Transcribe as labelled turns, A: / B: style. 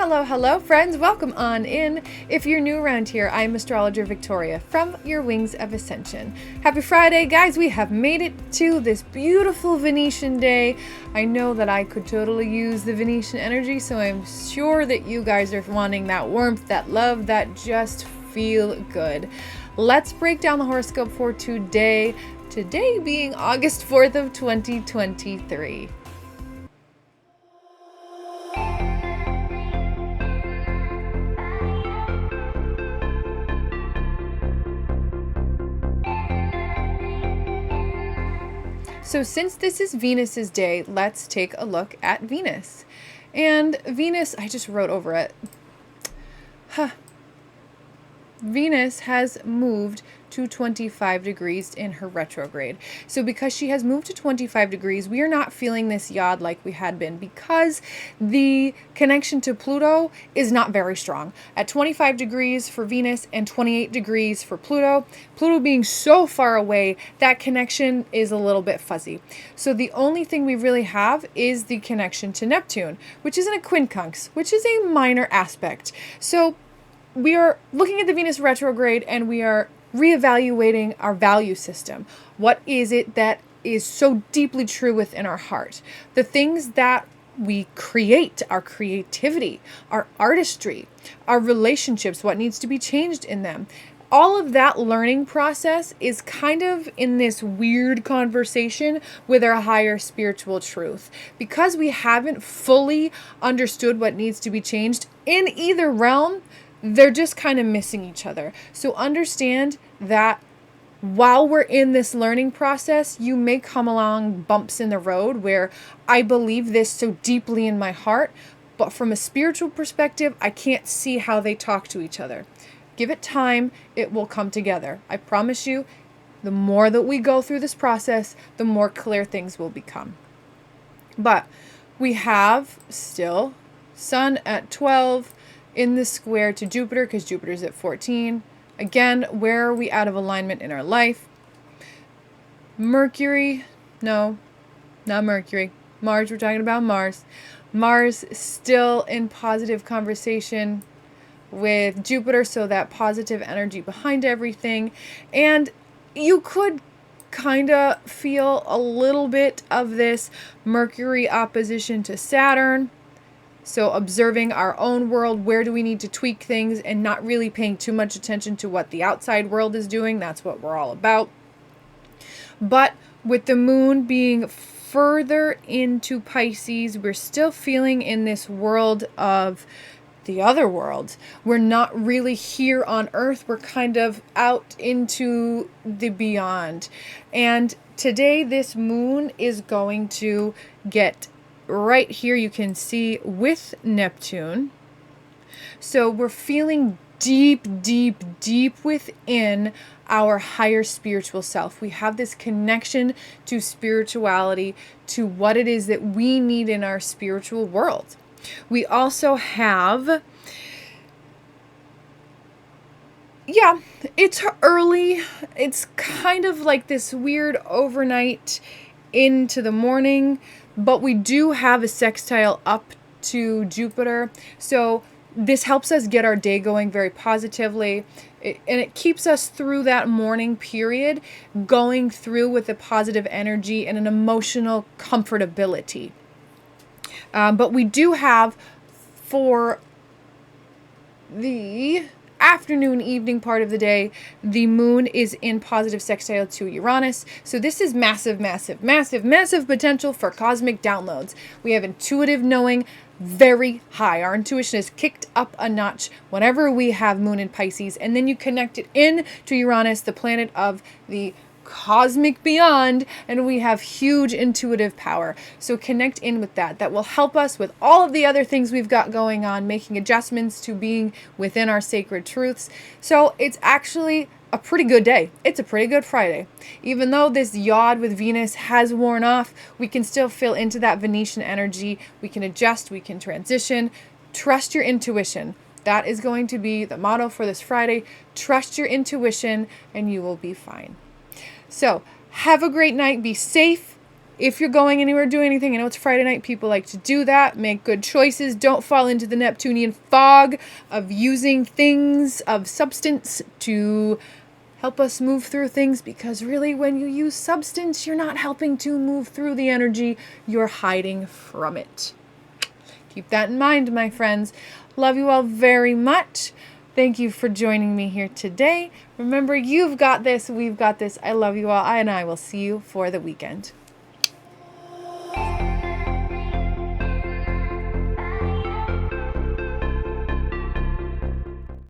A: Hello, friends. Welcome on in. If you're new around here, I'm Astrologer Victoria from Your Wings of Ascension. Happy Friday, guys. We have made it to this beautiful Venetian day. I know that I could totally use the Venetian energy, so I'm sure that you guys are wanting that warmth, that love, that just feel good. Let's break down the horoscope for today. Today being August 4th of 2023. So since this is Venus's day, let's take a look at Venus. And Venus, I just wrote over it. Venus has moved to 25 degrees in her retrograde. So because she has moved to 25 degrees, we are not feeling this yod like we had been because the connection to Pluto is not very strong. At 25 degrees for Venus and 28 degrees for Pluto, Pluto being so far away, that connection is a little bit fuzzy. So the only thing we really have is the connection to Neptune, which is in a quincunx, which is a minor aspect. So we are looking at the Venus retrograde and we are reevaluating our value system. What is it that is so deeply true within our heart? The things that we create, our creativity, our artistry, our relationships, what needs to be changed in them. All of that learning process is kind of in this weird conversation with our higher spiritual truth. Because we haven't fully understood what needs to be changed in either realm, they're just kind of missing each other. So understand that while we're in this learning process, you may come along bumps in the road where I believe this so deeply in my heart, but from a spiritual perspective, I can't see how they talk to each other. Give it time, it will come together. I promise you, the more that we go through this process, the more clear things will become. But we have still Sun at 12, in the square to Jupiter because Jupiter's at 14. Again, where are we out of alignment in our life? Mercury, no, not Mercury. Mars, we're talking about Mars. Mars still in positive conversation with Jupiter, so that positive energy behind everything. And you could kind of feel a little bit of this Mercury opposition to Saturn. So observing our own world, where do we need to tweak things and not really paying too much attention to what the outside world is doing. That's what we're all about. But with the moon being further into Pisces, we're still feeling in this world of the other world. We're not really here on Earth. We're kind of out into the beyond. And today this moon is going to get right here, you can see with Neptune. So we're feeling deep within our higher spiritual self. We have this connection to spirituality, to what it is that we need in our spiritual world. We also have, it's early. It's kind of like this weird overnight into the morning. But we do have a sextile up to Jupiter. So this helps us get our day going very positively. And it keeps us through that morning period, going through with a positive energy and an emotional comfortability. But we do have, for the afternoon, evening part of the day, the moon is in positive sextile to Uranus. So this is massive potential for cosmic downloads. We have intuitive knowing very high. Our intuition is kicked up a notch whenever we have moon in Pisces. And then you connect it in to Uranus, the planet of the cosmic beyond, and we have huge intuitive power. So connect in with that. That will help us with all of the other things we've got going on, making adjustments to being within our sacred truths. So it's actually a pretty good day. It's a pretty good Friday. Even though this yod with Venus has worn off, we can still feel into that Venetian energy. We can adjust, we can transition. Trust your intuition. That is going to be the motto for this Friday. Trust your intuition and you will be fine. So have a great night. Be safe. if you're going anywhere, doing anything, I know it's Friday night, people like to do that, make good choices, don't fall into the Neptunian fog of using things of substance to help us move through things, because really when you use substance, you're not helping to move through the energy, you're hiding from it. Keep that in mind, my friends. Love you all very much. Thank you for joining me here today. Remember, you've got this, we've got this. I love you all, and I will see you for the weekend.